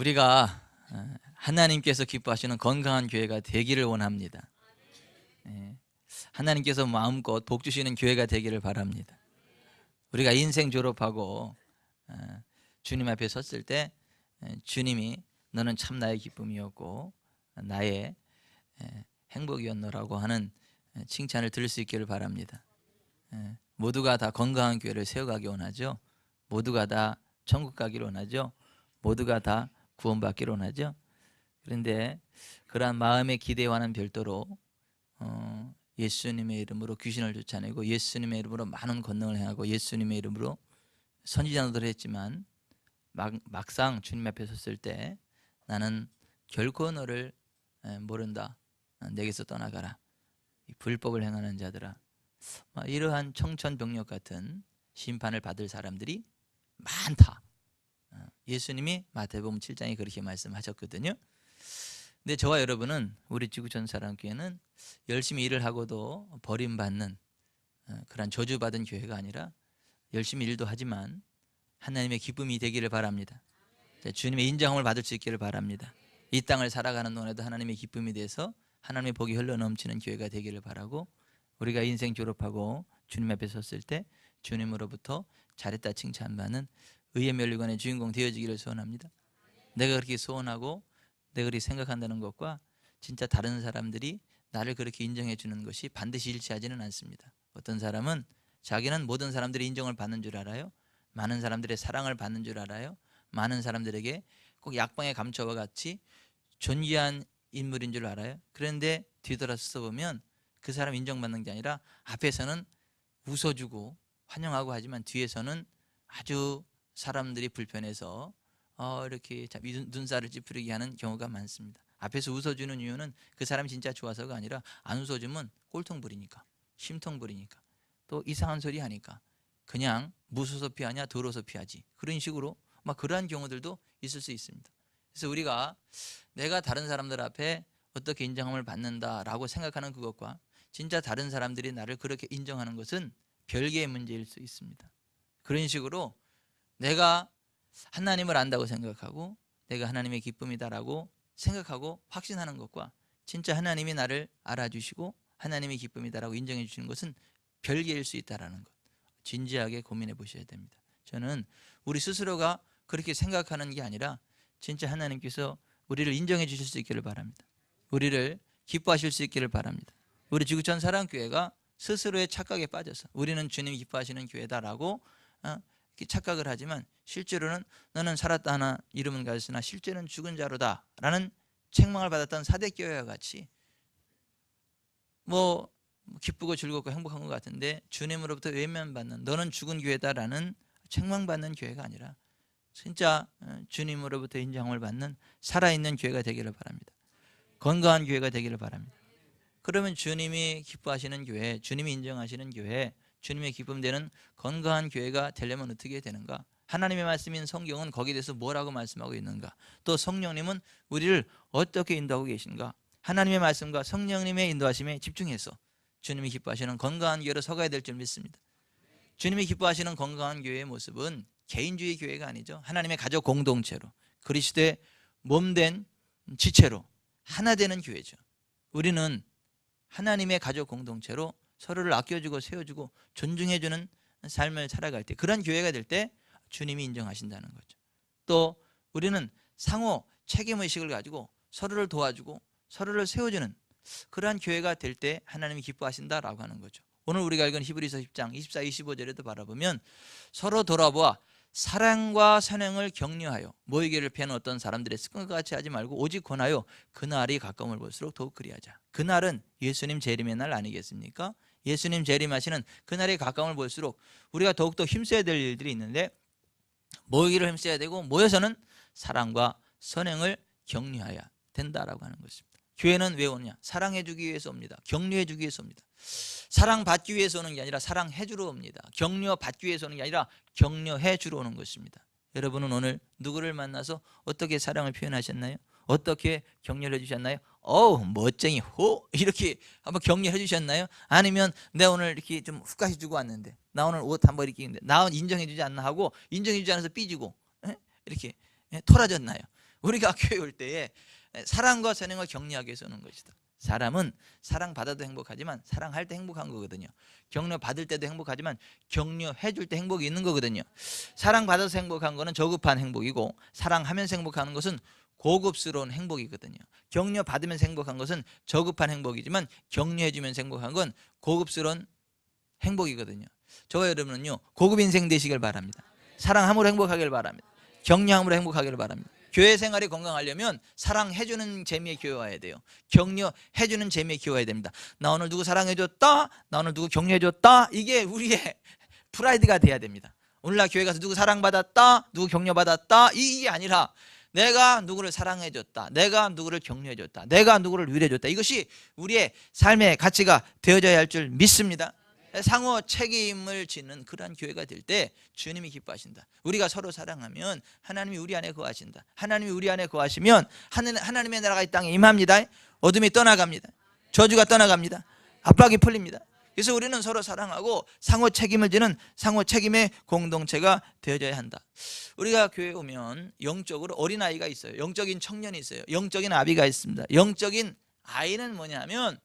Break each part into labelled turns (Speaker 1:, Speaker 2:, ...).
Speaker 1: 우리가 하나님께서 기뻐하시는 건강한 교회가 되기를 원합니다. 하나님께서 마음껏 복 주시는 교회가 되기를 바랍니다. 우리가 인생 졸업하고 주님 앞에 섰을 때 주님이 너는 참 나의 기쁨이었고 나의 행복이었노라고 하는 칭찬을 들을 수 있기를 바랍니다. 모두가 다 건강한 교회를 세워가기 원하죠. 모두가 다 천국 가기를 원하죠. 모두가 다 구원받기를 원하죠. 그런데 그러한 마음의 기대와는 별도로 예수님의 이름으로 귀신을 쫓아내고 예수님의 이름으로 많은 권능을 행하고 예수님의 이름으로 선지자 노릇을 했지만 막상 주님 앞에 섰을 때 나는 결코 너를 모른다. 내게서 떠나가라. 불법을 행하는 자들아. 이러한 청천벽력 같은 심판을 받을 사람들이 많다. 예수님이 마태복음 7장에 그렇게 말씀하셨거든요. 근데 저와 여러분은 우리 지구촌 사람교회는 열심히 일을 하고도 버림받는 그런 저주받은 교회가 아니라 열심히 일도 하지만 하나님의 기쁨이 되기를 바랍니다. 주님의 인정함을 받을 수 있기를 바랍니다. 이 땅을 살아가는 동안에도 하나님의 기쁨이 돼서 하나님의 복이 흘러넘치는 교회가 되기를 바라고, 우리가 인생 졸업하고 주님 앞에 섰을 때 주님으로부터 잘했다 칭찬받는 의의 멸류관의 주인공 되어지기를 소원합니다. 내가 그렇게 소원하고 내가 그렇게 생각한다는 것과 진짜 다른 사람들이 나를 그렇게 인정해 주는 것이 반드시 일치하지는 않습니다. 어떤 사람은 자기는 모든 사람들의 인정을 받는 줄 알아요. 많은 사람들의 사랑을 받는 줄 알아요. 많은 사람들에게 꼭 약방의 감초와 같이 존귀한 인물인 줄 알아요. 그런데 뒤돌아서 보면 그 사람 인정받는 게 아니라 앞에서는 웃어주고 환영하고 하지만 뒤에서는 아주 사람들이 불편해서 이렇게 눈살을 찌푸리게 하는 경우가 많습니다. 앞에서 웃어주는 이유는 그 사람이 진짜 좋아서가 아니라 안 웃어주면 꼴통 부리니까, 심통 부리니까, 또 이상한 소리 하니까 그냥 무서워서 피하냐 더러워서 피하지, 그런 식으로 그러한 경우들도 있을 수 있습니다. 그래서 우리가 내가 다른 사람들 앞에 어떻게 인정함을 받는다라고 생각하는 그것과 진짜 다른 사람들이 나를 그렇게 인정하는 것은 별개의 문제일 수 있습니다. 그런 식으로 내가 하나님을 안다고 생각하고 내가 하나님의 기쁨이다라고 생각하고 확신하는 것과 진짜 하나님이 나를 알아주시고 하나님의 기쁨이다라고 인정해 주시는 것은 별개일 수 있다는 것, 진지하게 고민해 보셔야 됩니다. 저는 우리 스스로가 그렇게 생각하는 게 아니라 진짜 하나님께서 우리를 인정해 주실 수 있기를 바랍니다. 우리를 기뻐하실 수 있기를 바랍니다. 우리 지구촌 사랑교회가 스스로의 착각에 빠져서 우리는 주님이 기뻐하시는 교회다라고 착각을 하지만 실제로는 너는 살았다 하나 이름은 가졌으나 실제는 죽은 자로다 라는 책망을 받았던 사대교회와 같이 기쁘고 즐겁고 행복한 것 같은데 주님으로부터 외면받는, 너는 죽은 교회다라는 책망받는 교회가 아니라 진짜 주님으로부터 인정을 받는 살아있는 교회가 되기를 바랍니다. 건강한 교회가 되기를 바랍니다. 그러면 주님이 기뻐하시는 교회, 주님이 인정하시는 교회, 주님의 기쁨되는 건강한 교회가 되려면 어떻게 되는가? 하나님의 말씀인 성경은 거기에 대해서 뭐라고 말씀하고 있는가? 또 성령님은 우리를 어떻게 인도하고 계신가? 하나님의 말씀과 성령님의 인도하심에 집중해서 주님이 기뻐하시는 건강한 교회로 서가야 될 줄 믿습니다. 주님이 기뻐하시는 건강한 교회의 모습은 개인주의 교회가 아니죠. 하나님의 가족 공동체로, 그리스도의 몸된 지체로 하나 되는 교회죠. 우리는 하나님의 가족 공동체로 서로를 아껴주고 세워주고 존중해주는 삶을 살아갈 때, 그런 교회가 될 때 주님이 인정하신다는 거죠. 또 우리는 상호 책임의식을 가지고 서로를 도와주고 서로를 세워주는 그러한 교회가 될 때 하나님이 기뻐하신다라고 하는 거죠. 오늘 우리가 읽은 히브리서 10장 24, 25절에도 바라보면 서로 돌아보아 사랑과 선행을 격려하여 모이기를 피하는 어떤 사람들의 습관과 같이 하지 말고 오직 권하여 그날이 가까움을 볼수록 더욱 그리하자. 그날은 예수님 재림의 날 아니겠습니까? 예수님 재림하시는 그날이 가까움을 볼수록 우리가 더욱더 힘써야 될 일들이 있는데, 모이기를 힘써야 되고 모여서는 사랑과 선행을 격려해야 된다라고 하는 것입니다. 교회는 왜 오느냐? 사랑해주기 위해서 옵니다. 격려해주기 위해서 옵니다. 사랑받기 위해서 오는 게 아니라 사랑해주러 옵니다. 격려받기 위해서 오는 게 아니라 격려해주러 오는 것입니다. 여러분은 오늘 누구를 만나서 어떻게 사랑을 표현하셨나요? 어떻게 격려를 해주셨나요? 어우 멋쟁이 호 이렇게 한번 격려해 주셨나요? 아니면 내가 오늘 이렇게 좀 훅까지 주고 왔는데 나 오늘 옷 한번 이렇게 입는데 나 인정해 주지 않나 하고 인정해 주지 않아서 삐지고 이렇게 토라졌나요? 우리가 교회 올 때에 사랑과 선행을 격려하기 위해서 오는 것이다. 사람은 사랑받아도 행복하지만 사랑할 때 행복한 거거든요. 격려받을 때도 행복하지만 격려해 줄 때 행복이 있는 거거든요. 사랑받아서 행복한 거는 저급한 행복이고, 사랑하면서 행복하는 것은 고급스러운 행복이거든요. 격려받으면서 행복한 것은 저급한 행복이지만 격려해 주면서 행복한 건 고급스러운 행복이거든요. 저와 여러분은요, 고급 인생 되시길 바랍니다. 사랑함으로 행복하길 바랍니다. 격려함으로 행복하기를 바랍니다. 교회 생활이 건강하려면 사랑해주는 재미에 교회 와야 돼요. 격려해주는 재미에 교회 와야 됩니다. 나 오늘 누구 사랑해줬다, 나 오늘 누구 격려해줬다, 이게 우리의 프라이드가 돼야 됩니다. 오늘날 교회 가서 누구 사랑받았다, 누구 격려받았다, 이게 아니라 내가 누구를 사랑해줬다, 내가 누구를 격려해줬다, 내가 누구를 위로해줬다, 이것이 우리의 삶의 가치가 되어져야 할 줄 믿습니다. 상호 책임을 지는 그러한 교회가 될 때 주님이 기뻐하신다. 우리가 서로 사랑하면 하나님이 우리 안에 거하신다. 하나님이 우리 안에 거하시면 하나님의 나라가 이 땅에 임합니다. 어둠이 떠나갑니다. 저주가 떠나갑니다. 압박이 풀립니다. 그래서 우리는 서로 사랑하고 상호 책임을 지는 상호 책임의 공동체가 되어져야 한다. 우리가 교회에 오면 영적으로 어린아이가 있어요. 영적인 청년이 있어요. 영적인 아비가 있습니다. 영적인 아이는 뭐냐면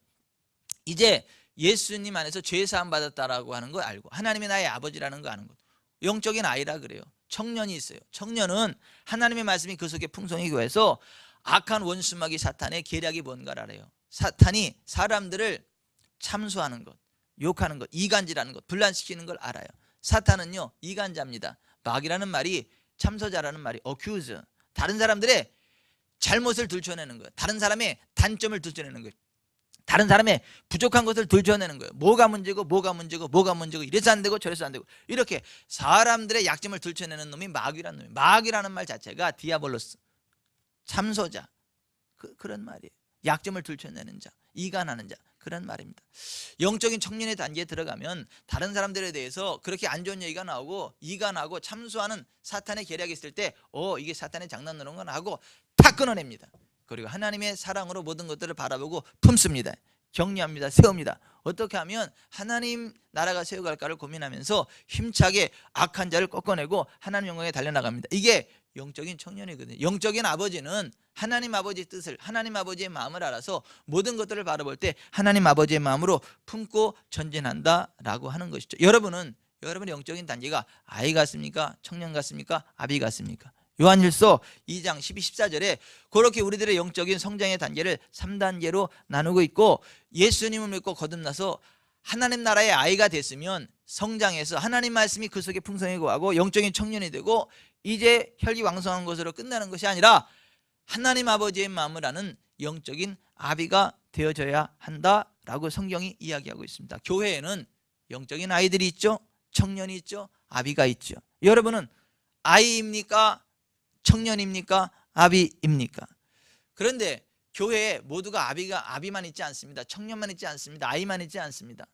Speaker 1: 이제 예수님 안에서 죄사함 받았다라고 하는 거 알고 하나님이 나의 아버지라는 거 아는 것, 영적인 아이라 그래요. 청년이 있어요. 청년은 하나님의 말씀이 그 속에 풍성이고 해서 악한 원수마귀 사탄의 계략이 뭔가를 알아요. 사탄이 사람들을 참수하는 것, 욕하는 것, 이간질하는 것, 분란시키는 걸 알아요. 사탄은요 이간자입니다. 마귀라는 말이 참소자라는 말이 accuse, 다른 사람들의 잘못을 들춰내는 거예요. 다른 사람의 단점을 들춰내는 거예요. 다른 사람의 부족한 것을 들춰내는 거예요. 뭐가 문제고 뭐가 문제고 뭐가 문제고, 이래서 안 되고 저래서 안 되고, 이렇게 사람들의 약점을 들춰내는 놈이 마귀라는 놈이에요. 마귀라는 말 자체가 디아볼로스, 참소자, 그런 말이에요. 약점을 들춰내는 자, 이간하는 자, 그런 말입니다. 영적인 청년의 단계에 들어가면 다른 사람들에 대해서 그렇게 안 좋은 얘기가 나오고 이간하고 참수하는 사탄의 계략이 있을 때 이게 사탄의 장난으로는 하고 탁 끊어냅니다. 그리고 하나님의 사랑으로 모든 것들을 바라보고 품습니다. 격려합니다. 세웁니다. 어떻게 하면 하나님 나라가 세워갈까를 고민하면서 힘차게 악한 자를 꺾어내고 하나님 영광에 달려나갑니다. 이게 영적인 청년이거든요. 영적인 아버지는 하나님 아버지의 뜻을, 하나님 아버지의 마음을 알아서 모든 것들을 바라볼 때 하나님 아버지의 마음으로 품고 전진한다라고 하는 것이죠. 여러분의 영적인 단계가 아이 같습니까? 청년 같습니까? 아비 같습니까? 요한일서 2장 12, 14절에 그렇게 우리들의 영적인 성장의 단계를 3단계로 나누고 있고, 예수님을 믿고 거듭나서 하나님 나라의 아이가 됐으면 성장해서 하나님 말씀이 그 속에 풍성하고 하고 영적인 청년이 되고 이제 혈기왕성한 것으로 끝나는 것이 아니라 하나님 아버지의 마음을 아는 영적인 아비가 되어져야 한다라고 성경이 이야기하고 있습니다. 교회에는 영적인 아이들이 있죠, 청년이 있죠, 아비가 있죠. 여러분은 아이입니까? 청년입니까? 아비입니까? 그런데 교회에 모두가 아비만 있지 않습니다. 청년만 있지 않습니다. 아이만 있지 않습니다.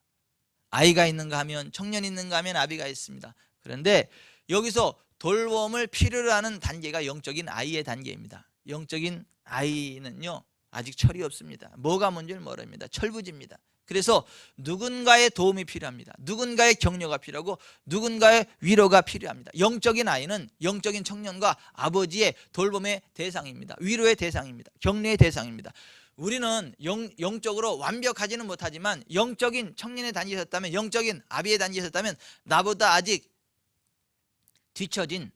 Speaker 1: 아이가 있는가 하면, 청년이 있는가 하면 아비가 있습니다. 그런데 여기서 돌봄을 필요로 하는 단계가 영적인 아이의 단계입니다. 영적인 아이는요 아직 철이 없습니다. 뭐가 뭔지를 모릅니다. 철부지입니다. 그래서 누군가의 도움이 필요합니다. 누군가의 격려가 필요하고 누군가의 위로가 필요합니다. 영적인 아이는 영적인 청년과 아버지의 돌봄의 대상입니다. 위로의 대상입니다. 격려의 대상입니다. 우리는 영적으로 완벽하지는 못하지만 영적인 청년의 단계에 섰다면, 영적인 아비의 단계에 섰다면 나보다 아직 뒤처진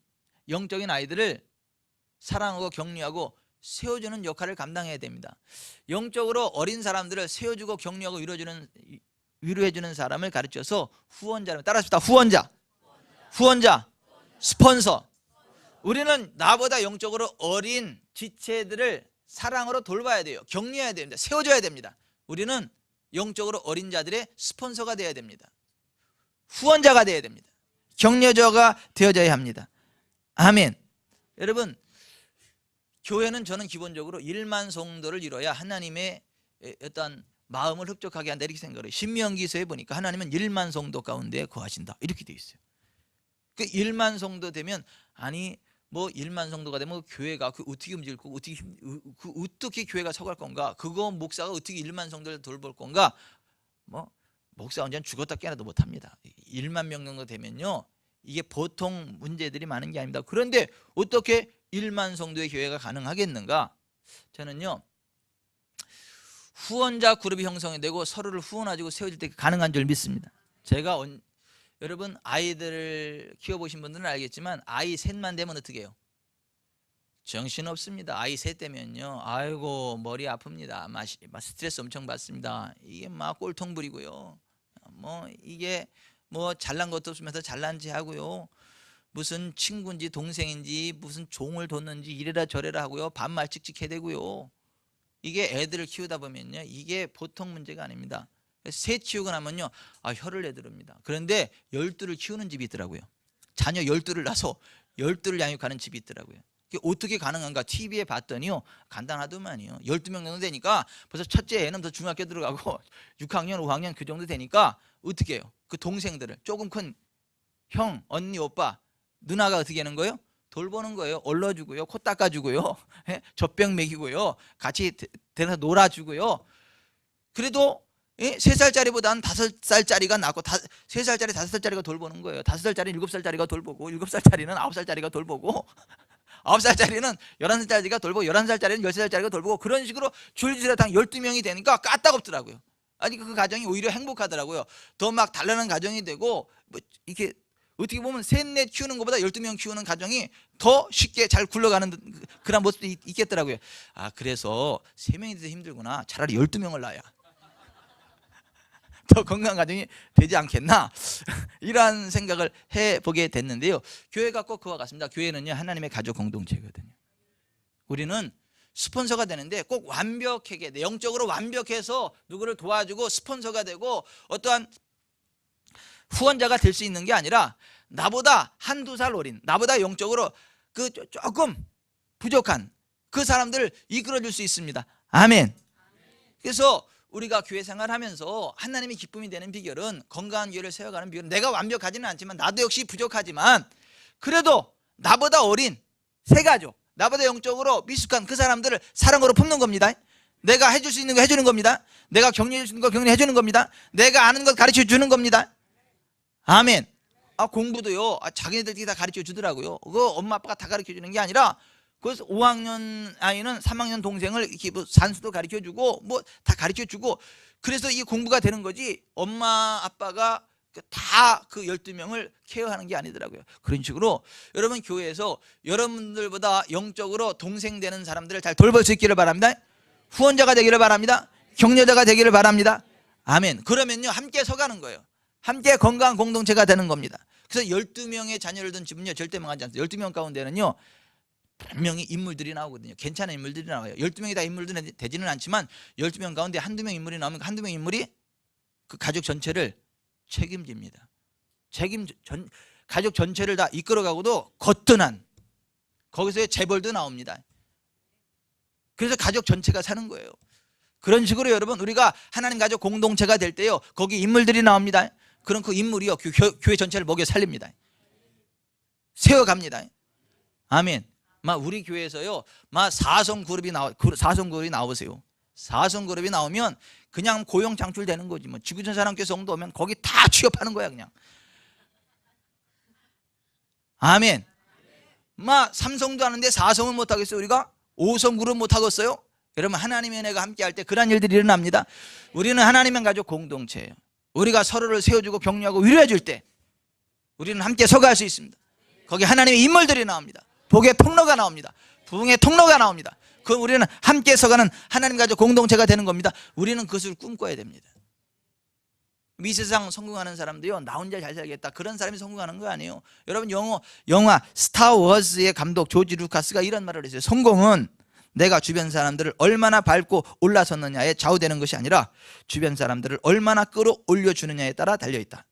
Speaker 1: 영적인 아이들을 사랑하고 격려하고 세워주는 역할을 감당해야 됩니다. 영적으로 어린 사람들을 세워주고 격려하고 위로해주는 사람을 가르쳐서 후원자를 따라합시다. 후원자, 스폰서. 우리는 나보다 영적으로 어린 지체들을 사랑으로 돌봐야 돼요. 격려해야 됩니다. 세워줘야 됩니다. 우리는 영적으로 어린 자들의 스폰서가 되어야 됩니다. 후원자가 되어야 됩니다. 격려자가 되어져야 합니다. 아멘. 여러분, 교회는 저는 기본적으로 1만 성도를 이뤄야 하나님의 어떤 마음을 흡족하게 한다 이렇게 생각해요. 신명기서에 보니까 하나님은 1만 성도 가운데 거하신다 이렇게 돼 있어요. 그 1만 성도 되면, 아니 뭐 1만 성도가 되면 교회가 어떻게 움직일 거고 어떻게 교회가 서갈 건가, 그거 목사가 어떻게 1만 성도를 돌볼 건가, 뭐 목사 언제는 죽었다 깨어나도 못합니다. 1만 명 정도 되면요 이게 보통 문제들이 많은 게 아닙니다. 그런데 어떻게 1만 성도의 교회가 가능하겠는가? 저는요, 후원자 그룹이 형성이 되고 서로를 후원하고 세워질 때 가능한 줄 믿습니다. 제가 여러분 아이들을 키워보신 분들은 알겠지만 아이 셋만 되면 어떻게 해요? 정신없습니다. 아이 셋 되면요, 아이고 머리 아픕니다. 막 스트레스 엄청 받습니다. 이게 막 꼴통 부리고요, 뭐 이게 뭐 잘난 것도 없으면서 잘난 체 하고요, 무슨 친구인지 동생인지 무슨 종을 뒀는지 이래라 저래라 하고요, 반말 찍찍해 대고요. 이게 애들을 키우다 보면요, 이게 보통 문제가 아닙니다. 셋 키우고 나면요, 혀를 내두릅니다. 그런데 12를 키우는 집이 있더라고요. 자녀 12를 낳아서 12를 양육하는 집이 있더라고요. 이게 어떻게 가능한가? TV에 봤더니요, 간단하더만요. 12명 정도 되니까 벌써 첫째 애는 더 중학교 들어가고 6학년 5학년 그 정도 되니까 어떻게 해요? 그 동생들을, 조금 큰 형, 언니, 오빠, 누나가 어떻게 하는 거예요? 돌보는 거예요. 얼러주고요, 코 닦아주고요, 젖병 먹이고요, 같이 데려서 놀아주고요. 그래도 3살짜리보다는 5살짜리가 낫고, 3살짜리 5살짜리가 돌보는 거예요. 5살짜리는 7살짜리가 돌보고, 7살짜리는 9살짜리가 돌보고, 9살짜리는 11살짜리가 돌보고, 11살짜리는 13살짜리가 돌보고, 그런 식으로 줄줄이당 12명이 되니까 까딱없더라고요. 아니 그 가정이 오히려 행복하더라고요. 더 막 달라는 가정이 되고, 뭐 이렇게 어떻게 보면 셋넷 키우는 것보다 12명 키우는 가정이 더 쉽게 잘 굴러가는 그런 모습도 있겠더라고요. 그래서 3명이 돼서 힘들구나. 차라리 12명을 낳아야 더 건강한 가정이 되지 않겠나, 이러한 생각을 해보게 됐는데요. 교회가 꼭 그와 같습니다. 교회는요, 하나님의 가족 공동체거든요. 우리는 스폰서가 되는데 꼭 완벽하게, 내용적으로 완벽해서 누구를 도와주고 스폰서가 되고 어떠한 후원자가 될 수 있는 게 아니라, 나보다 한두 살 어린, 나보다 영적으로 그 조금 부족한 그 사람들을 이끌어줄 수 있습니다. 아멘. 그래서 우리가 교회 생활하면서 하나님이 기쁨이 되는 비결은, 건강한 교회를 세워가는 비결은, 내가 완벽하지는 않지만 나도 역시 부족하지만 그래도 나보다 어린 새 가족, 나보다 영적으로 미숙한 그 사람들을 사랑으로 품는 겁니다. 내가 해줄 수 있는 거 해주는 겁니다. 내가 격려해 주는 거 격려해 주는 겁니다. 내가 아는 것 가르쳐 주는 겁니다. 아멘. 공부도요, 자기네들끼리 다 가르쳐 주더라고요. 그거 엄마 아빠가 다 가르쳐 주는 게 아니라, 그래서 5학년 아이는 3학년 동생을 이렇게 뭐 산수도 가르쳐 주고 뭐 다 가르쳐 주고, 그래서 이게 공부가 되는 거지, 엄마 아빠가 다 그 12명을 케어하는 게 아니더라고요. 그런 식으로 여러분 교회에서 여러분들보다 영적으로 동생 되는 사람들을 잘 돌볼 수 있기를 바랍니다. 후원자가 되기를 바랍니다. 격려자가 되기를 바랍니다. 아멘. 그러면요, 함께 서가는 거예요. 함께 건강한 공동체가 되는 겁니다. 그래서 12명의 자녀를 둔 집은요, 절대 망하지 않습니다. 12명 가운데는요, 분명히 인물들이 나오거든요. 괜찮은 인물들이 나와요. 12명이 다 인물들이 되지는 않지만 12명 가운데 한두 명 인물이 나오면 한두 명 인물이 그 가족 전체를 책임집니다. 가족 전체를 다 이끌어가고도 거뜬한, 거기서의 재벌도 나옵니다. 그래서 가족 전체가 사는 거예요. 그런 식으로 여러분, 우리가 하나님 가족 공동체가 될 때요, 거기 인물들이 나옵니다. 그럼 그 인물이요, 교회 전체를 먹여 살립니다. 세워갑니다. 아멘. 우리 교회에서요, 사성 그룹이 나오세요. 사성 그룹이 나오면 그냥 고용 창출되는 거지. 뭐 지구촌 사랑교회 성도 오면 거기 다 취업하는 거야 그냥. 아멘. 삼성도 하는데 사성은 못 하겠어요 우리가? 5성 그룹 못 하겠어요? 여러분, 하나님의 은혜가 함께 할 때 그런 일들이 일어납니다. 우리는 하나님의 가족 공동체예요. 우리가 서로를 세워주고 격려하고 위로해 줄 때 우리는 함께 서갈 수 있습니다. 거기 하나님의 인물들이 나옵니다. 복의 통로가 나옵니다. 부흥의 통로가 나옵니다. 그럼 우리는 함께 서가는 하나님 가족 공동체가 되는 겁니다. 우리는 그것을 꿈꿔야 됩니다. 이 세상 성공하는 사람도요, 나 혼자 잘 살겠다, 그런 사람이 성공하는 거 아니에요. 여러분, 영화 스타워즈의 감독 조지 루카스가 이런 말을 했어요. 성공은 내가 주변 사람들을 얼마나 밟고 올라섰느냐에 좌우되는 것이 아니라 주변 사람들을 얼마나 끌어올려주느냐에 따라 달려있다.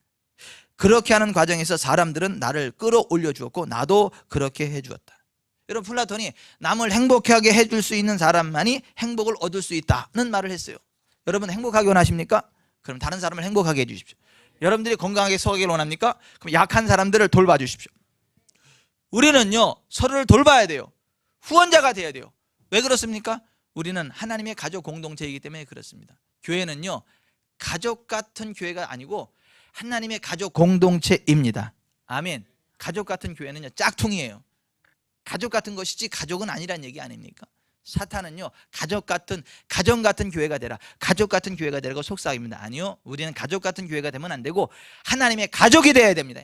Speaker 1: 그렇게 하는 과정에서 사람들은 나를 끌어올려 주었고 나도 그렇게 해주었다. 여러분, 플라톤이 남을 행복하게 해줄 수 있는 사람만이 행복을 얻을 수 있다는 말을 했어요. 여러분, 행복하게 원하십니까? 그럼 다른 사람을 행복하게 해주십시오. 여러분들이 건강하게 서가길 원합니까? 그럼 약한 사람들을 돌봐 주십시오. 우리는요, 서로를 돌봐야 돼요. 후원자가 돼야 돼요. 왜 그렇습니까? 우리는 하나님의 가족 공동체이기 때문에 그렇습니다. 교회는요, 가족 같은 교회가 아니고 하나님의 가족 공동체입니다. 아멘. 가족 같은 교회는요, 짝퉁이에요. 가족 같은 것이지 가족은 아니란 얘기 아닙니까? 사탄은요, 가정 같은 교회가 되라, 가족 같은 교회가 되라고 속삭입니다. 아니요, 우리는 가족 같은 교회가 되면 안 되고 하나님의 가족이 되어야 됩니다.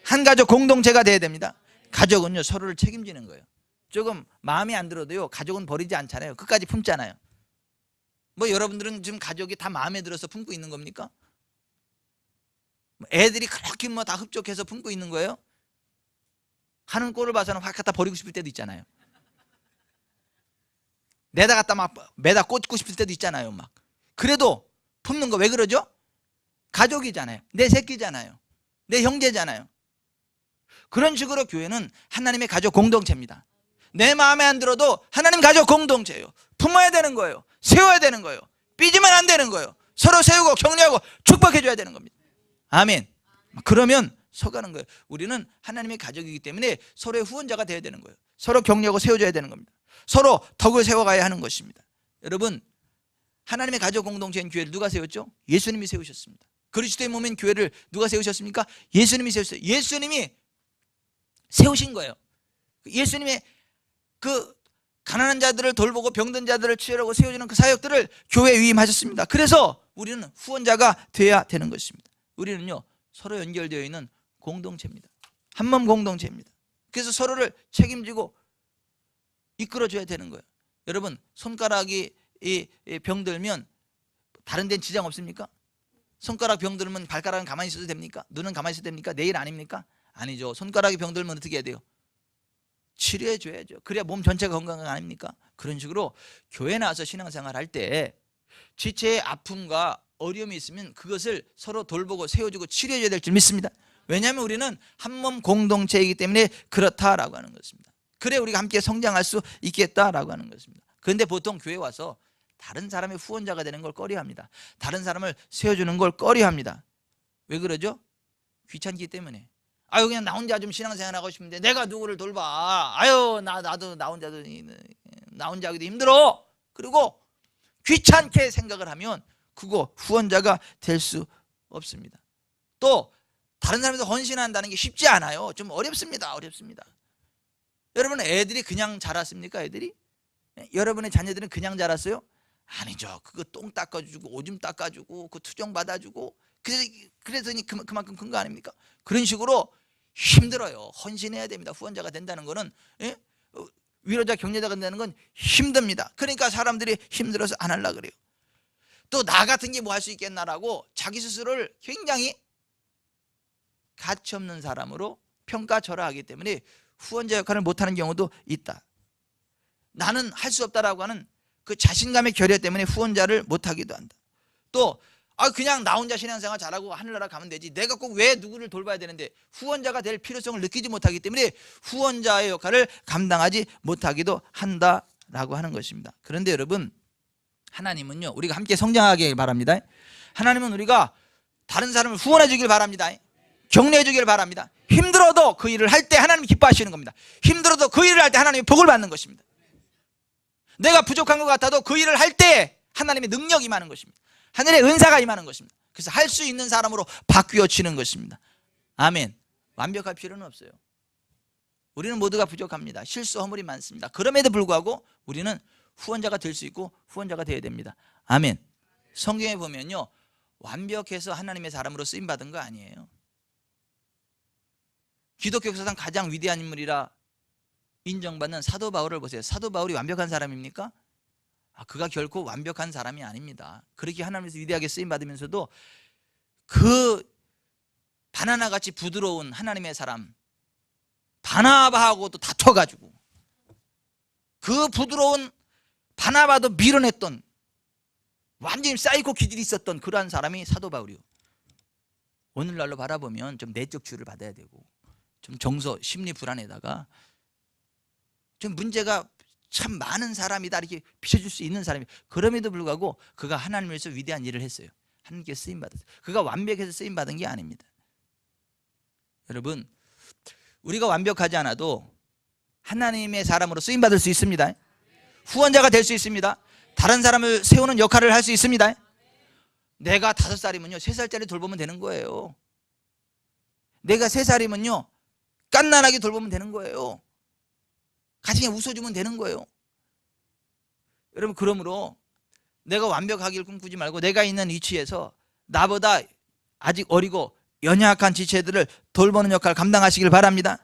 Speaker 1: 한 가족 공동체가 되어야 됩니다. 가족은요, 서로를 책임지는 거예요. 조금 마음에 안 들어도요, 가족은 버리지 않잖아요. 끝까지 품잖아요. 뭐 여러분들은 지금 가족이 다 마음에 들어서 품고 있는 겁니까? 애들이 그렇게 뭐 다 흡족해서 품고 있는 거예요? 하는 꼴을 봐서는 확 갖다 버리고 싶을 때도 있잖아요. 내다 갖다 막 매다 꽂고 싶을 때도 있잖아요. 막 그래도 품는 거 왜 그러죠? 가족이잖아요. 내 새끼잖아요. 내 형제잖아요. 그런 식으로 교회는 하나님의 가족 공동체입니다. 내 마음에 안 들어도 하나님 가족 공동체예요. 품어야 되는 거예요. 세워야 되는 거예요. 삐지면 안 되는 거예요. 서로 세우고 격려하고 축복해 줘야 되는 겁니다. 아멘. 그러면 서가는 거예요. 우리는 하나님의 가족이기 때문에 서로의 후원자가 되어야 되는 거예요. 서로 격려하고 세워줘야 되는 겁니다. 서로 덕을 세워가야 하는 것입니다. 여러분, 하나님의 가족 공동체인 교회를 누가 세웠죠? 예수님이 세우셨습니다. 그리스도의 몸인 교회를 누가 세우셨습니까? 예수님이 세우셨어요. 예수님이 세우신 거예요. 예수님의 그 가난한 자들을 돌보고 병든 자들을 치유하고 세워주는 그 사역들을 교회에 위임하셨습니다. 그래서 우리는 후원자가 돼야 되는 것입니다. 우리는요, 서로 연결되어 있는 공동체입니다. 한몸 공동체입니다. 그래서 서로를 책임지고 이끌어줘야 되는 거예요. 여러분, 손가락이 병들면 다른 데는 지장 없습니까? 손가락 병들면 발가락은 가만히 있어도 됩니까? 눈은 가만히 있어도 됩니까? 내일 아닙니까? 아니죠. 손가락이 병들면 어떻게 해야 돼요? 치료해 줘야죠. 그래야 몸 전체가 건강한 거 아닙니까? 그런 식으로 교회 나와서 신앙생활 할 때 지체의 아픔과 어려움이 있으면 그것을 서로 돌보고 세워주고 치료해 줘야 될 줄 믿습니다. 왜냐하면 우리는 한몸 공동체이기 때문에 그렇다라고 하는 것입니다. 그래 우리가 함께 성장할 수 있겠다라고 하는 것입니다. 그런데 보통 교회 와서 다른 사람의 후원자가 되는 걸 꺼려합니다. 다른 사람을 세워주는 걸 꺼려합니다. 왜 그러죠? 귀찮기 때문에. 아유, 그냥 나 혼자 좀 신앙생활 하고 싶은데 내가 누구를 돌봐. 아유, 나도 나 혼자 하기도 힘들어. 그리고 귀찮게 생각을 하면 그거 후원자가 될 수 없습니다. 또 다른 사람한테 헌신한다는 게 쉽지 않아요. 좀 어렵습니다. 여러분, 애들이 그냥 자랐습니까? 애들이? 여러분의 자녀들은 그냥 자랐어요? 아니죠. 그거 똥 닦아주고 오줌 닦아주고 그 투정 받아주고 그래서 그만큼 큰 거 아닙니까? 그런 식으로 힘들어요. 헌신해야 됩니다. 후원자가 된다는 거는, 위로자 격려자가 된다는 건 힘듭니다. 그러니까 사람들이 힘들어서 안 하려고 그래요. 또 나 같은 게 뭐 할 수 있겠나라고 자기 스스로를 굉장히 가치 없는 사람으로 평가절하하기 때문에 후원자 역할을 못하는 경우도 있다. 나는 할 수 없다라고 하는 그 자신감의 결여 때문에 후원자를 못하기도 한다. 또 그냥 나 혼자 신앙생활 잘하고 하늘나라 가면 되지, 내가 꼭 왜 누구를 돌봐야 되는데, 후원자가 될 필요성을 느끼지 못하기 때문에 후원자의 역할을 감당하지 못하기도 한다라고 하는 것입니다. 그런데 여러분, 하나님은요, 우리가 함께 성장하길 바랍니다. 하나님은 우리가 다른 사람을 후원해 주길 바랍니다. 격려해 주길 바랍니다. 힘들어도 그 일을 할 때 하나님이 기뻐하시는 겁니다. 힘들어도 그 일을 할 때 하나님이 복을 받는 것입니다. 내가 부족한 것 같아도 그 일을 할 때 하나님의 능력이 임하는 것입니다. 하늘의 은사가 임하는 것입니다. 그래서 할 수 있는 사람으로 바뀌어지는 것입니다. 아멘. 완벽할 필요는 없어요. 우리는 모두가 부족합니다. 실수 허물이 많습니다. 그럼에도 불구하고 우리는 후원자가 될 수 있고 후원자가 되어야 됩니다. 아멘. 성경에 보면요, 완벽해서 하나님의 사람으로 쓰임받은 거 아니에요. 기독교 역사상 가장 위대한 인물이라 인정받는 사도 바울을 보세요. 사도 바울이 완벽한 사람입니까? 그가 결코 완벽한 사람이 아닙니다. 그렇게 하나님께서 위대하게 쓰임받으면서도 그 바나나같이 부드러운 하나님의 사람 바나바하고도 다퉈가지고 그 부드러운 바나바도 밀어냈던 완전히 사이코 기질이 있었던 그러한 사람이 사도 바울이요. 오늘날로 바라보면 좀 내적 치유를 받아야 되고 좀 정서 심리 불안에다가 좀 문제가 참 많은 사람이다 이렇게 비춰줄 수 있는 사람이, 그럼에도 불구하고 그가 하나님을 위해서 위대한 일을 했어요. 하나님께 쓰임받았어요. 그가 완벽해서 쓰임받은 게 아닙니다. 여러분, 우리가 완벽하지 않아도 하나님의 사람으로 쓰임받을 수 있습니다. 후원자가 될 수 있습니다. 다른 사람을 세우는 역할을 할 수 있습니다. 내가 5살이면요 3살짜리 돌보면 되는 거예요. 내가 3살이면요 깐난하게 돌보면 되는 거예요. 같이 그냥 웃어주면 되는 거예요. 여러분, 그러므로 내가 완벽하기를 꿈꾸지 말고 내가 있는 위치에서 나보다 아직 어리고 연약한 지체들을 돌보는 역할을 감당하시길 바랍니다.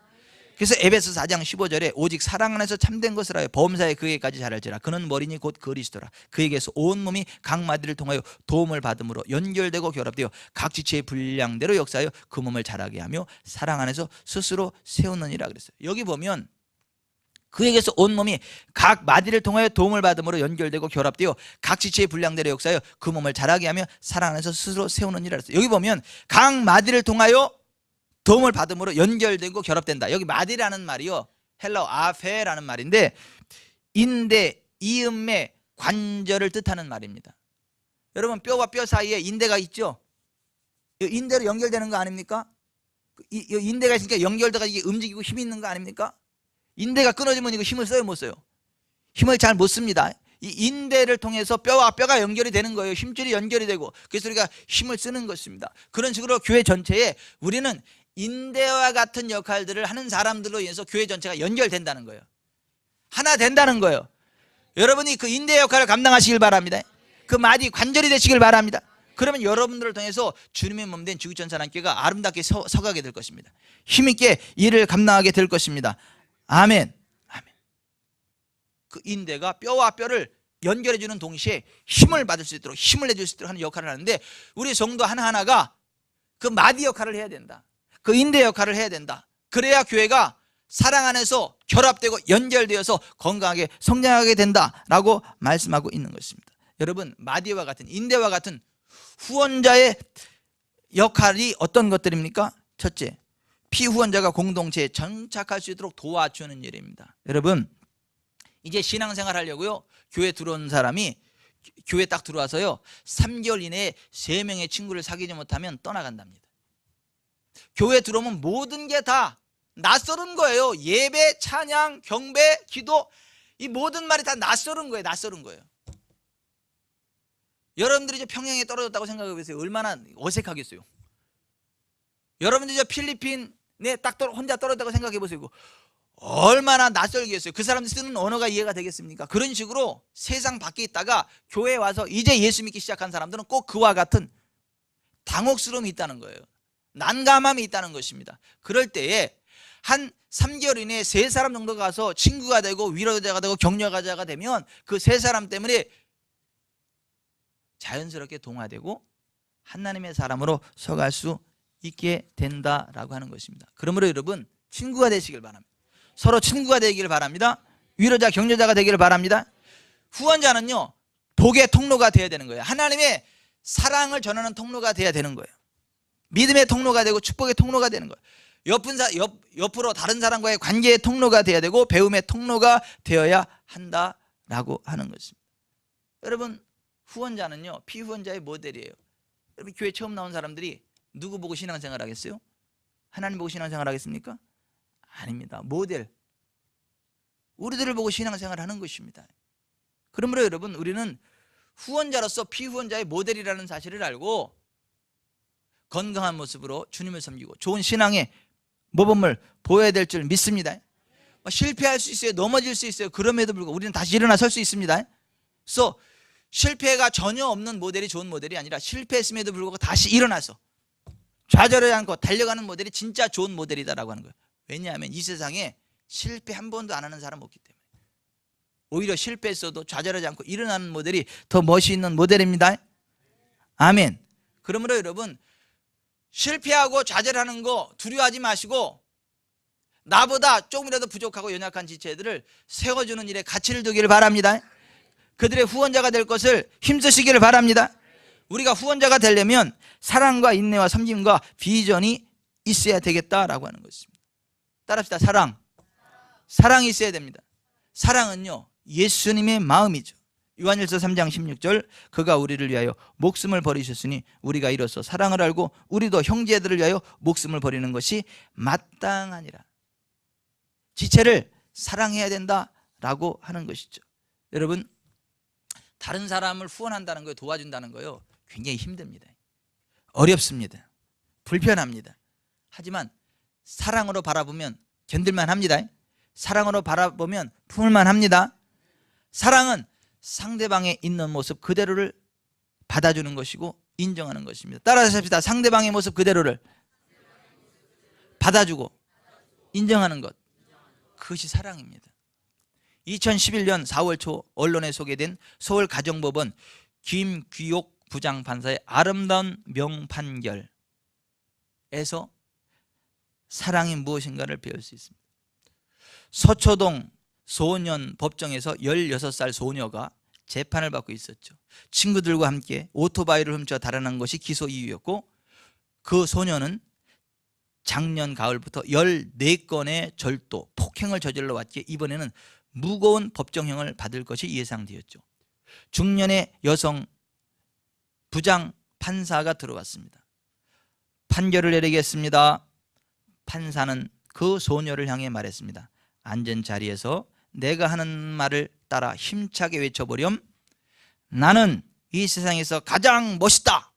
Speaker 1: 그래서 에베소 4장 15절에 오직 사랑 안에서 참된 것을 하여 범사에 그에게까지 자랄지라. 그는 머리니 곧 그리스도라. 그에게서 온 몸이 각 마디를 통하여 도움을 받음으로 연결되고 결합되어 각 지체의 분량대로 역사하여 그 몸을 자라게 하며 사랑 안에서 스스로 세우느니라 그랬어요. 여기 보면 그에게서 온 몸이 각 마디를 통하여 도움을 받음으로 연결되고 결합되어 각 지체의 분량대로 역사하여 그 몸을 자라게 하며 사랑 안에서 스스로 세우느니라 그랬어요. 여기 보면 각 마디를 통하여 도움을 받음으로 연결되고 결합된다. 여기 마디라는 말이요, 헬라어 아페라는 말인데 인대, 이음매, 관절을 뜻하는 말입니다. 여러분, 뼈와 뼈 사이에 인대가 있죠. 인대로 연결되는 거 아닙니까? 이 인대가 있으니까 연결돼가 이게 움직이고 힘이 있는 거 아닙니까? 인대가 끊어지면 이거 힘을 써요, 못 써요? 힘을 잘 못 씁니다. 이 인대를 통해서 뼈와 뼈가 연결이 되는 거예요. 힘줄이 연결이 되고, 그래서 우리가 힘을 쓰는 것입니다. 그런 식으로 교회 전체에 우리는 인대와 같은 역할들을 하는 사람들로 인해서 교회 전체가 연결된다는 거예요. 하나 된다는 거예요. 여러분이 그 인대 역할을 감당하시길 바랍니다. 그 마디 관절이 되시길 바랍니다. 그러면 여러분들을 통해서 주님의 몸 된 지구촌 사랑교회가 아름답게 서가게 될 것입니다. 힘있게 일을 감당하게 될 것입니다. 아멘. 아멘. 그 인대가 뼈와 뼈를 연결해 주는 동시에 힘을 받을 수 있도록, 힘을 내줄 수 있도록 하는 역할을 하는데, 우리 성도 하나하나가 그 마디 역할을 해야 된다. 그 인대 역할을 해야 된다. 그래야 교회가 사랑 안에서 결합되고 연결되어서 건강하게 성장하게 된다라고 말씀하고 있는 것입니다. 여러분, 마디와 같은, 인대와 같은 후원자의 역할이 어떤 것들입니까? 첫째, 피후원자가 공동체에 정착할 수 있도록 도와주는 일입니다. 여러분, 이제 신앙생활 하려고요, 교회 들어온 사람이 교회 딱 들어와서요 3개월 이내에 3명의 친구를 사귀지 못하면 떠나간답니다. 교회 들어오면 모든 게 다 낯설은 거예요. 예배, 찬양, 경배, 기도, 이 모든 말이 다 낯설은 거예요. 낯설은 거예요. 여러분들이 이제 평양에 떨어졌다고 생각해 보세요. 얼마나 어색하겠어요. 여러분들이 이제 필리핀에 딱 혼자 떨어졌다고 생각해 보세요. 얼마나 낯설겠어요. 그 사람들 쓰는 언어가 이해가 되겠습니까? 그런 식으로 세상 밖에 있다가 교회에 와서 이제 예수 믿기 시작한 사람들은 꼭 그와 같은 당혹스러움이 있다는 거예요. 난감함이 있다는 것입니다. 그럴 때에 한 3개월 이내에 3사람 정도 가서 친구가 되고 위로자가 되고 격려자가 되면 그 3사람 때문에 자연스럽게 동화되고 하나님의 사람으로 서갈 수 있게 된다라고 하는 것입니다. 그러므로 여러분, 친구가 되시길 바랍니다. 서로 친구가 되기를 바랍니다. 위로자, 격려자가 되기를 바랍니다. 후원자는요, 복의 통로가 되어야 되는 거예요. 하나님의 사랑을 전하는 통로가 되어야 되는 거예요. 믿음의 통로가 되고 축복의 통로가 되는 거예요. 옆으로 다른 사람과의 관계의 통로가 되어야 되고 배움의 통로가 되어야 한다라고 하는 것입니다. 여러분, 후원자는요, 피후원자의 모델이에요. 여러분, 교회 처음 나온 사람들이 누구 보고 신앙생활 하겠어요? 하나님 보고 신앙생활 하겠습니까? 아닙니다. 모델, 우리들을 보고 신앙생활 하는 것입니다. 그러므로 여러분, 우리는 후원자로서 피후원자의 모델이라는 사실을 알고 건강한 모습으로 주님을 섬기고 좋은 신앙의 모범을 보여야 될 줄 믿습니다. 실패할 수 있어요. 넘어질 수 있어요. 그럼에도 불구하고 우리는 다시 일어나 설 수 있습니다. 그래서 실패가 전혀 없는 모델이 좋은 모델이 아니라 실패했음에도 불구하고 다시 일어나서 좌절하지 않고 달려가는 모델이 진짜 좋은 모델이다라고 하는 거예요. 왜냐하면 이 세상에 실패 한 번도 안 하는 사람 없기 때문에. 오히려 실패했어도 좌절하지 않고 일어나는 모델이 더 멋이 있는 모델입니다. 아멘. 그러므로 여러분, 실패하고 좌절하는 거 두려워하지 마시고 나보다 조금이라도 부족하고 연약한 지체들을 세워주는 일에 가치를 두기를 바랍니다. 그들의 후원자가 될 것을 힘쓰시기를 바랍니다. 우리가 후원자가 되려면 사랑과 인내와 섬김과 비전이 있어야 되겠다라고 하는 것입니다. 따라합시다. 사랑이 있어야 됩니다. 사랑은요, 예수님의 마음이죠. 요한일서 3장 16절, 그가 우리를 위하여 목숨을 버리셨으니 우리가 이로써 사랑을 알고 우리도 형제들을 위하여 목숨을 버리는 것이 마땅하니라. 지체를 사랑해야 된다라고 하는 것이죠. 여러분, 다른 사람을 후원한다는 거예요, 도와준다는 거예요, 굉장히 힘듭니다. 어렵습니다. 불편합니다. 하지만 사랑으로 바라보면 견딜만 합니다. 사랑으로 바라보면 품을만 합니다. 사랑은 상대방의 있는 모습 그대로를 받아주는 것이고 인정하는 것입니다. 따라서 합시다. 상대방의 모습 그대로를 받아주고 인정하는 것, 그것이 사랑입니다. 2011년 4월 초 언론에 소개된 서울가정법원 김귀옥 부장판사의 아름다운 명판결에서 사랑이 무엇인가를 배울 수 있습니다. 서초동 소년 법정에서 16살 소녀가 재판을 받고 있었죠. 친구들과 함께 오토바이를 훔쳐 달아난 것이 기소 이유였고, 그 소녀는 작년 가을부터 14건의 절도, 폭행을 저질러 왔기에 이번에는 무거운 법정형을 받을 것이 예상되었죠. 중년의 여성 부장 판사가 들어왔습니다. 판결을 내리겠습니다. 판사는 그 소녀를 향해 말했습니다. 앉은 자리에서 내가 하는 말을 따라 힘차게 외쳐보렴. 나는 이 세상에서 가장 멋있다.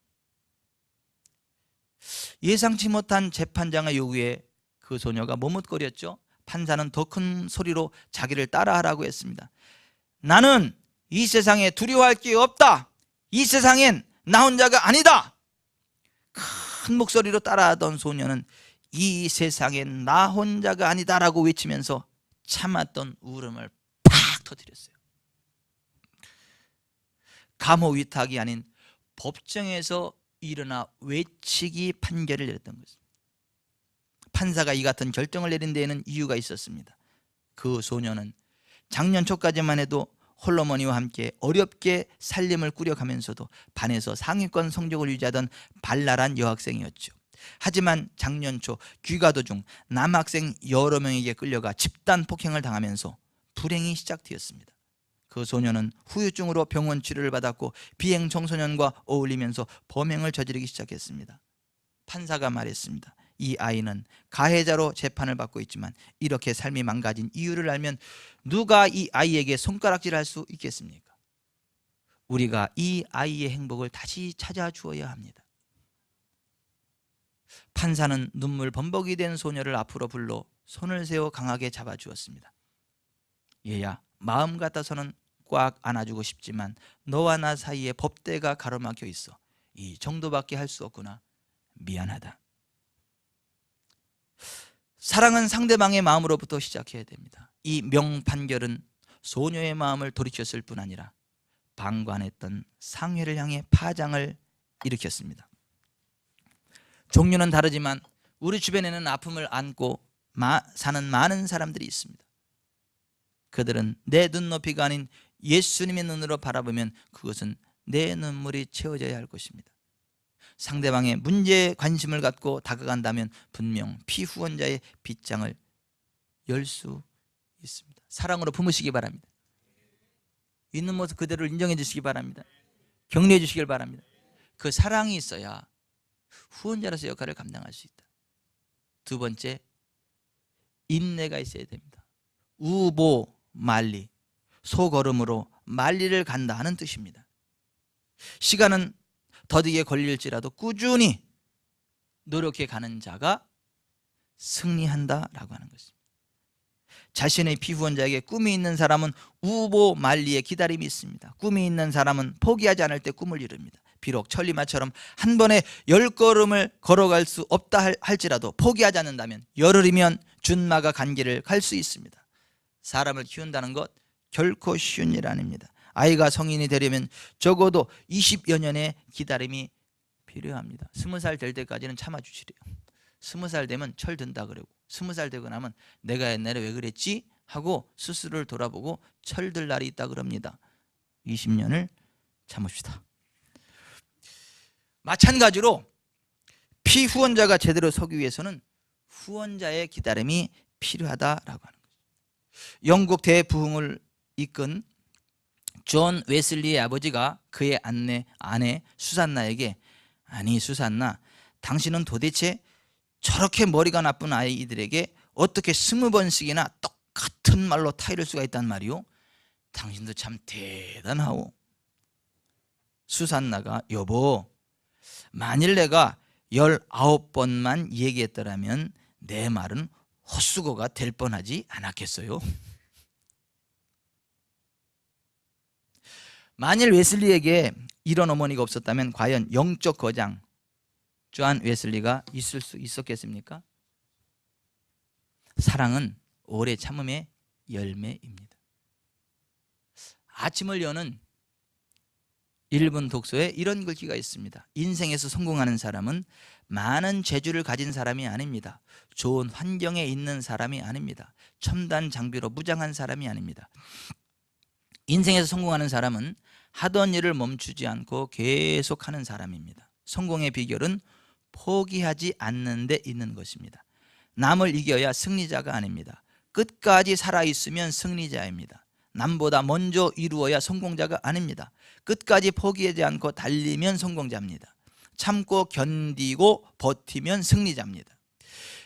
Speaker 1: 예상치 못한 재판장의 요구에 그 소녀가 머뭇거렸죠. 판사는 더 큰 소리로 자기를 따라하라고 했습니다. 나는 이 세상에 두려워할 게 없다. 이 세상엔 나 혼자가 아니다. 큰 목소리로 따라하던 소녀는 이 세상엔 나 혼자가 아니다라고 외치면서 참았던 울음을 팍 터뜨렸어요. 감호 위탁이 아닌 법정에서 일어나 외치기 판결을 내렸던 것입니다. 판사가 이 같은 결정을 내린 데에는 이유가 있었습니다. 그 소녀는 작년 초까지만 해도 홀어머니와 함께 어렵게 살림을 꾸려가면서도 반에서 상위권 성적을 유지하던 발랄한 여학생이었죠. 하지만 작년 초 귀가 도중 남학생 여러 명에게 끌려가 집단 폭행을 당하면서 불행이 시작되었습니다. 그 소녀는 후유증으로 병원 치료를 받았고 비행 청소년과 어울리면서 범행을 저지르기 시작했습니다. 판사가 말했습니다. 이 아이는 가해자로 재판을 받고 있지만 이렇게 삶이 망가진 이유를 알면 누가 이 아이에게 손가락질할 수 있겠습니까? 우리가 이 아이의 행복을 다시 찾아주어야 합니다. 판사는 눈물 범벅이 된 소녀를 앞으로 불러 손을 세워 강하게 잡아주었습니다. 얘야, 마음 같아서는 꽉 안아주고 싶지만 너와 나 사이에 법대가 가로막혀 있어. 이 정도밖에 할 수 없구나. 미안하다. 사랑은 상대방의 마음으로부터 시작해야 됩니다. 이 명판결은 소녀의 마음을 돌이켰을 뿐 아니라 방관했던 상회를 향해 파장을 일으켰습니다. 종류는 다르지만 우리 주변에는 아픔을 안고 사는 많은 사람들이 있습니다. 그들은 내 눈높이가 아닌 예수님의 눈으로 바라보면 그것은 내 눈물이 채워져야 할 것입니다. 상대방의 문제에 관심을 갖고 다가간다면 분명 피후원자의 빗장을 열 수 있습니다. 사랑으로 품으시기 바랍니다. 있는 모습 그대로를 인정해 주시기 바랍니다. 격려해 주시길 바랍니다. 그 사랑이 있어야 후원자로서 역할을 감당할 수 있다. 두 번째, 인내가 있어야 됩니다. 우보 말리, 소걸음으로 만리를 간다 하는 뜻입니다. 시간은 더디게 걸릴지라도 꾸준히 노력해 가는 자가 승리한다라고 하는 것입니다. 자신의 피후원자에게 꿈이 있는 사람은 우보 만리의 기다림이 있습니다. 꿈이 있는 사람은 포기하지 않을 때 꿈을 이룹니다. 비록 천리마처럼 한 번에 10걸음을 걸어갈 수 없다 할지라도 포기하지 않는다면 열흘이면 준마가 간 길을 갈 수 있습니다. 사람을 키운다는 것 결코 쉬운 일 아닙니다. 아이가 성인이 되려면 적어도 20여 년의 기다림이 필요합니다. 20살 될 때까지는 참아주시래요. 20살 되면 철든다 그러고 20살 되고 나면 내가 옛날에 왜 그랬지? 하고 스스로를 돌아보고 철들 날이 있다 그럽니다. 20년을 참읍시다. 마찬가지로 피후원자가 제대로 서기 위해서는 후원자의 기다림이 필요하다라고 하는 거죠. 영국 대부흥을 이끈 존 웨슬리의 아버지가 그의 아내 수산나에게, 아니 수산나, 당신은 도대체 저렇게 머리가 나쁜 아이들에게 어떻게 20번씩이나 똑같은 말로 타이를 수가 있단 말이오? 당신도 참 대단하오. 수산나가, 여보, 만일 내가 19번만 얘기했더라면 내 말은 헛수고가 될 뻔하지 않았겠어요? 만일 웨슬리에게 이런 어머니가 없었다면 과연 영적 거장 존 웨슬리가 있을 수 있었겠습니까? 사랑은 오래 참음의 열매입니다. 아침을 여는 1분 독서에 이런 글귀가 있습니다. 인생에서 성공하는 사람은 많은 재주를 가진 사람이 아닙니다. 좋은 환경에 있는 사람이 아닙니다. 첨단 장비로 무장한 사람이 아닙니다. 인생에서 성공하는 사람은 하던 일을 멈추지 않고 계속하는 사람입니다. 성공의 비결은 포기하지 않는 데 있는 것입니다. 남을 이겨야 승리자가 아닙니다. 끝까지 살아있으면 승리자입니다. 남보다 먼저 이루어야 성공자가 아닙니다. 끝까지 포기하지 않고 달리면 성공자입니다. 참고 견디고 버티면 승리자입니다.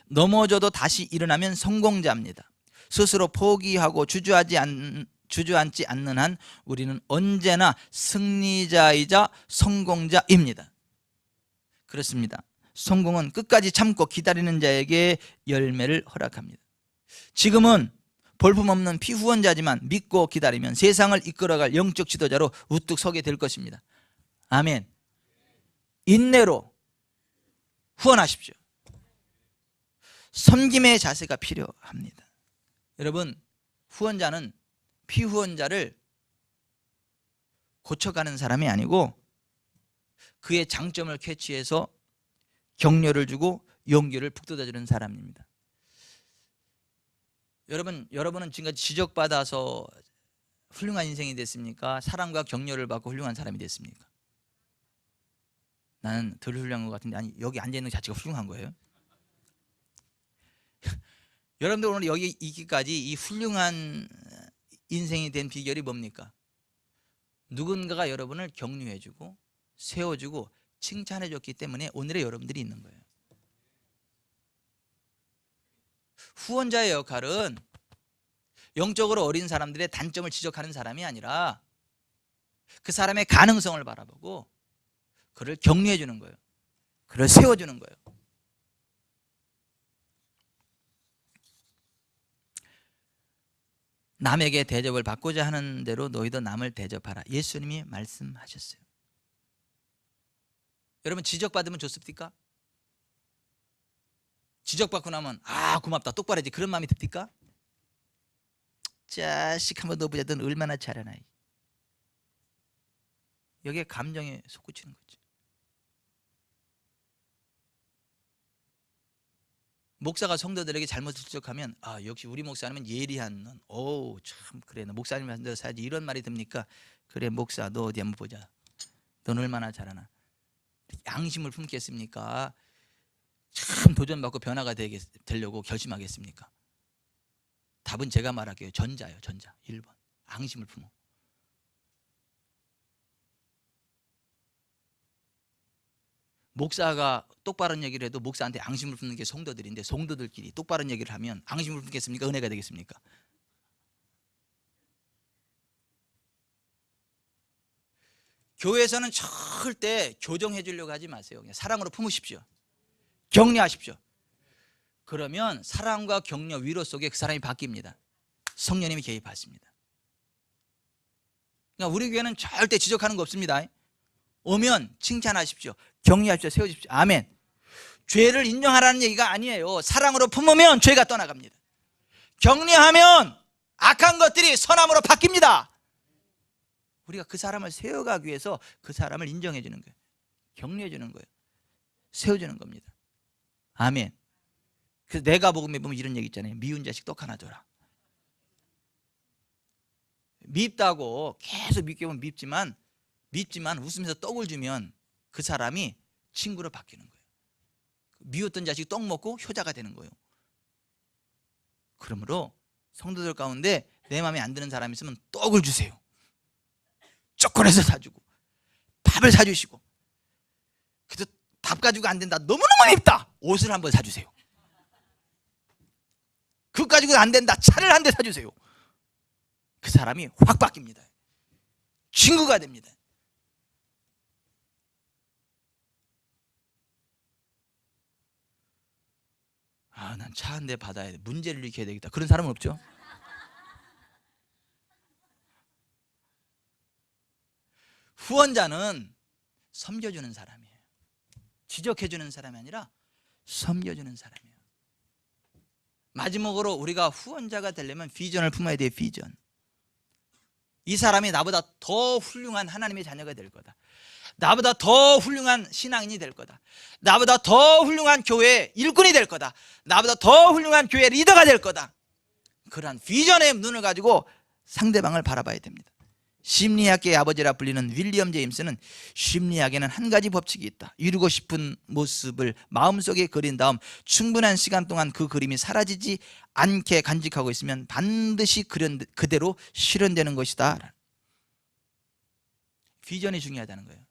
Speaker 1: 넘어져도 다시 일어나면 성공자입니다. 스스로 포기하고 주저앉지 않는 한 우리는 언제나 승리자이자 성공자입니다. 그렇습니다. 성공은 끝까지 참고 기다리는 자에게 열매를 허락합니다. 지금은 볼품없는 피후원자지만 믿고 기다리면 세상을 이끌어갈 영적 지도자로 우뚝 서게 될 것입니다. 아멘. 인내로 후원하십시오. 섬김의 자세가 필요합니다. 여러분, 후원자는 피후원자를 고쳐가는 사람이 아니고 그의 장점을 캐치해서 격려를 주고 용기를 북돋아주는 사람입니다. 여러분은 지금까지 지적받아서 훌륭한 인생이 됐습니까? 사랑과 격려를 받고 훌륭한 사람이 됐습니까? 나는 덜 훌륭한 것 같은데, 아니, 여기 앉아있는 것 자체가 훌륭한 거예요. 여러분들 오늘 여기 있기까지 이 훌륭한 인생이 된 비결이 뭡니까? 누군가가 여러분을 격려해주고 세워주고 칭찬해줬기 때문에 오늘의 여러분들이 있는 거예요. 후원자의 역할은 영적으로 어린 사람들의 단점을 지적하는 사람이 아니라 그 사람의 가능성을 바라보고 그를 격려해 주는 거예요. 그를 세워주는 거예요. 남에게 대접을 받고자 하는 대로 너희도 남을 대접하라. 예수님이 말씀하셨어요. 여러분, 지적받으면 좋습니까? 지적받고 나면 고맙다, 똑바로 해야지, 그런 마음이 듭니까? 자식 한번 너 보자, 넌 얼마나 잘하나. 여기에 감정에 솟구치는 거죠. 목사가 성도들에게 잘못을 지적하면 역시 우리 목사님은 예리한 넌, 참 그래, 너 목사님 한 대로 사야지, 이런 말이 듭니까? 그래, 목사 너 어디 한번 보자, 넌 얼마나 잘하나. 양심을 품겠습니까? 참 도전받고 변화가 되려고 결심하겠습니까? 답은 제가 말할게요. 전자예요. 전자. 1번. 앙심을 품어. 목사가 똑바른 얘기를 해도 목사한테 앙심을 품는 게 성도들인데, 성도들끼리 똑바른 얘기를 하면 앙심을 품겠습니까? 은혜가 되겠습니까? 교회에서는 절대 교정해 주려고 하지 마세요. 그냥 사랑으로 품으십시오. 격려하십시오. 그러면 사랑과 격려, 위로 속에 그 사람이 바뀝니다. 성령님이 개입하십니다. 그러니까 우리 교회는 절대 지적하는 거 없습니다. 오면 칭찬하십시오. 격려하십시오. 세워주십시오. 아멘. 죄를 인정하라는 얘기가 아니에요. 사랑으로 품으면 죄가 떠나갑니다. 격려하면 악한 것들이 선함으로 바뀝니다. 우리가 그 사람을 세워가기 위해서 그 사람을 인정해 주는 거예요. 격려해 주는 거예요. 세워주는 겁니다. 아멘. 그래서 내가 복음에 보면 이런 얘기 있잖아요. 미운 자식 떡 하나 줘라. 밉다고 계속 밉게 보면 밉지만 웃으면서 떡을 주면 그 사람이 친구로 바뀌는 거예요. 미웠던 자식이 떡 먹고 효자가 되는 거예요. 그러므로 성도들 가운데 내 마음에 안 드는 사람이 있으면 떡을 주세요. 초콜릿을 사주고 밥을 사주시고, 그래도 밥 가지고 안 된다, 너무너무 밉다, 옷을 한번 사주세요. 그거 가지고 안 된다, 차를 한 대 사주세요. 그 사람이 확 바뀝니다. 친구가 됩니다. 난 차 한 대 받아야 돼, 문제를 일으켜야 되겠다, 그런 사람은 없죠? 후원자는 섬겨주는 사람이에요. 지적해주는 사람이 아니라 섬겨주는 사람이에요. 마지막으로 우리가 후원자가 되려면 비전을 품어야 돼요. 비전. 이 사람이 나보다 더 훌륭한 하나님의 자녀가 될 거다, 나보다 더 훌륭한 신앙인이 될 거다, 나보다 더 훌륭한 교회 일꾼이 될 거다, 나보다 더 훌륭한 교회 리더가 될 거다. 그러한 비전의 눈을 가지고 상대방을 바라봐야 됩니다. 심리학계의 아버지라 불리는 윌리엄 제임스는 심리학에는 한 가지 법칙이 있다. 이루고 싶은 모습을 마음속에 그린 다음 충분한 시간 동안 그 그림이 사라지지 않게 간직하고 있으면 반드시 그대로 실현되는 것이다. 비전이 중요하다는 거예요.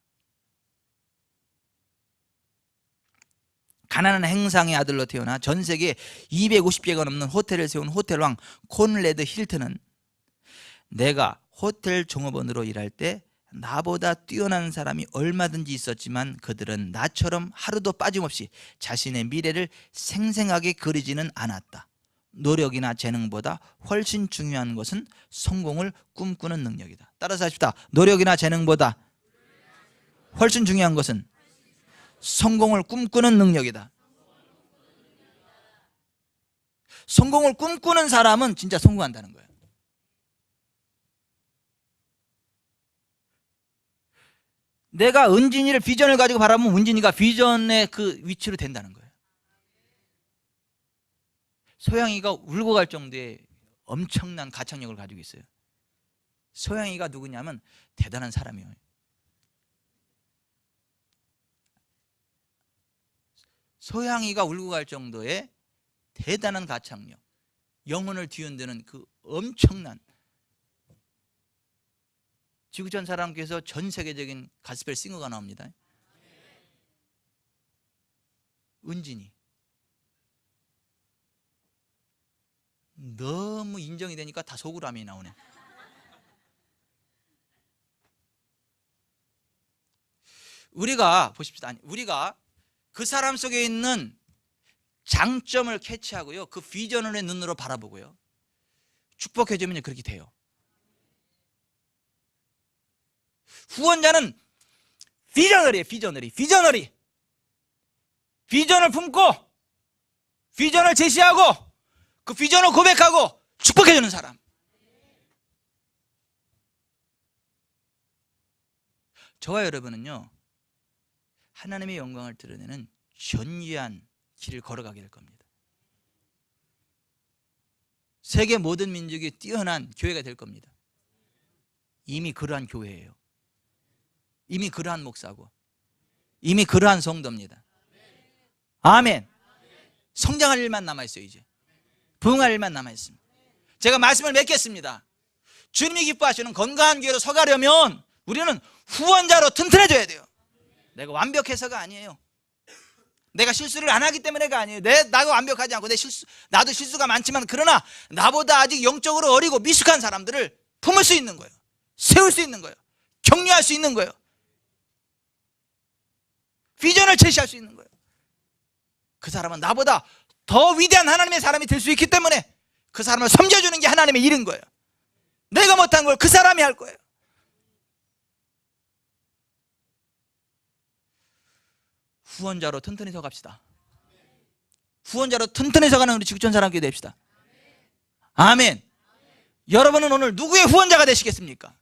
Speaker 1: 가난한 행상의 아들로 태어나 전 세계 250개가 넘는 호텔을 세운 호텔왕 콘레드 힐튼은 내가 호텔 종업원으로 일할 때 나보다 뛰어난 사람이 얼마든지 있었지만 그들은 나처럼 하루도 빠짐없이 자신의 미래를 생생하게 그리지는 않았다. 노력이나 재능보다 훨씬 중요한 것은 성공을 꿈꾸는 능력이다. 따라서 하십시다. 노력이나 재능보다 훨씬 중요한 것은 성공을 꿈꾸는 능력이다. 성공을 꿈꾸는 사람은 진짜 성공한다는 거예요. 내가 은진이를 비전을 가지고 바라보면 은진이가 비전의 그 위치로 된다는 거예요. 소영이가 울고 갈 정도의 엄청난 가창력을 가지고 있어요. 소영이가 누구냐면 대단한 사람이에요. 소영이가 울고 갈 정도의 대단한 가창력, 영혼을 뒤흔드는 그 엄청난, 지구촌 사람께서 전 세계적인 가스펠 싱어가 나옵니다. 은진이 너무 인정이 되니까 다 속으람이 나오네. 우리가 보십시다. 우리가 그 사람 속에 있는 장점을 캐치하고요, 그 비전의 눈으로 바라보고요, 축복해주면 그렇게 돼요. 후원자는 비저너리예요. 비저너리. 비전을 품고 비전을 제시하고 그 비전을 고백하고 축복해주는 사람. 저와 여러분은요, 하나님의 영광을 드러내는 전유한 길을 걸어가게 될 겁니다. 세계 모든 민족이 뛰어난 교회가 될 겁니다. 이미 그러한 교회예요. 이미 그러한 목사고 이미 그러한 성도입니다. 아멘. 성장할 일만 남아있어요. 이제 부흥할 일만 남아있습니다. 제가 말씀을 맺겠습니다. 주님이 기뻐하시는 건강한 교회로 서가려면 우리는 후원자로 튼튼해져야 돼요. 내가 완벽해서가 아니에요. 내가 실수를 안 하기 때문에가 아니에요. 나가 완벽하지 않고 나도 실수가 많지만, 그러나 나보다 아직 영적으로 어리고 미숙한 사람들을 품을 수 있는 거예요. 세울 수 있는 거예요. 격려할 수 있는 거예요. 비전을 제시할 수 있는 거예요. 그 사람은 나보다 더 위대한 하나님의 사람이 될 수 있기 때문에 그 사람을 섬겨주는 게 하나님의 일인 거예요. 내가 못한 걸 그 사람이 할 거예요. 후원자로 튼튼히 서갑시다. 후원자로 튼튼히 서가는 우리 지구촌 사람끼리 됩시다. 아멘. 여러분은 오늘 누구의 후원자가 되시겠습니까?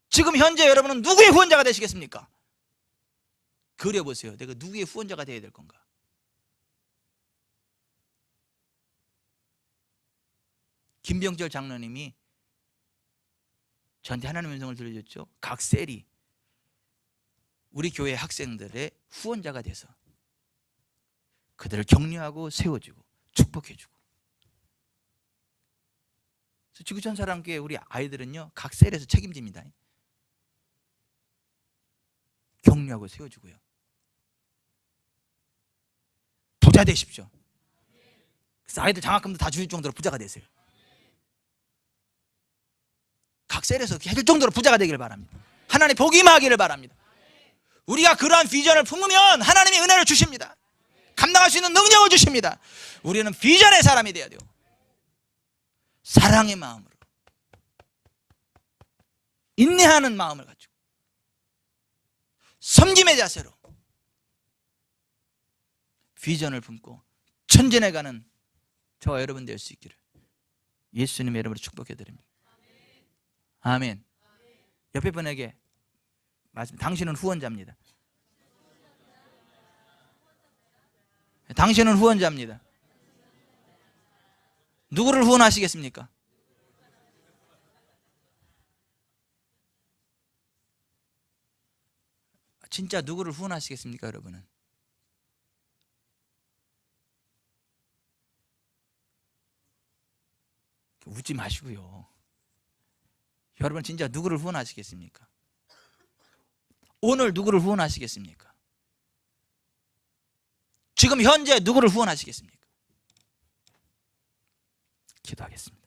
Speaker 1: 지금 현재 여러분은 누구의 후원자가 되시겠습니까? 그려보세요. 내가 누구의 후원자가 되어야 될 건가? 김병철 장로님이 저한테 하나님의 음성을 들려줬죠. 각 셀이 우리 교회 학생들의 후원자가 돼서 그들을 격려하고 세워주고 축복해주고. 그래서 지구촌 사람교회 우리 아이들은요, 각 셀에서 책임집니다. 격려하고 세워주고요. 부자 되십시오. 그래서 아이들 장학금도 다 줄 정도로 부자가 되세요. 각 셀에서 해줄 정도로 부자가 되기를 바랍니다. 하나님 복이 임하기를 바랍니다. 우리가 그러한 비전을 품으면 하나님이 은혜를 주십니다. 감당할 수 있는 능력을 주십니다. 우리는 비전의 사람이 되어야 돼요. 사랑의 마음으로, 인내하는 마음을 가지고, 섬김의 자세로 비전을 품고 전진해 가는 저와 여러분 될 수 있기를 예수님의 이름으로 축복해 드립니다. 아멘. 옆에 분에게 말씀, 당신은 후원자입니다. 당신은 후원자입니다. 누구를 후원하시겠습니까? 진짜 누구를 후원하시겠습니까, 여러분은? 웃지 마시고요. 여러분 진짜 누구를 후원하시겠습니까? 오늘 누구를 후원하시겠습니까? 지금 현재 누구를 후원하시겠습니까? 기도하겠습니다.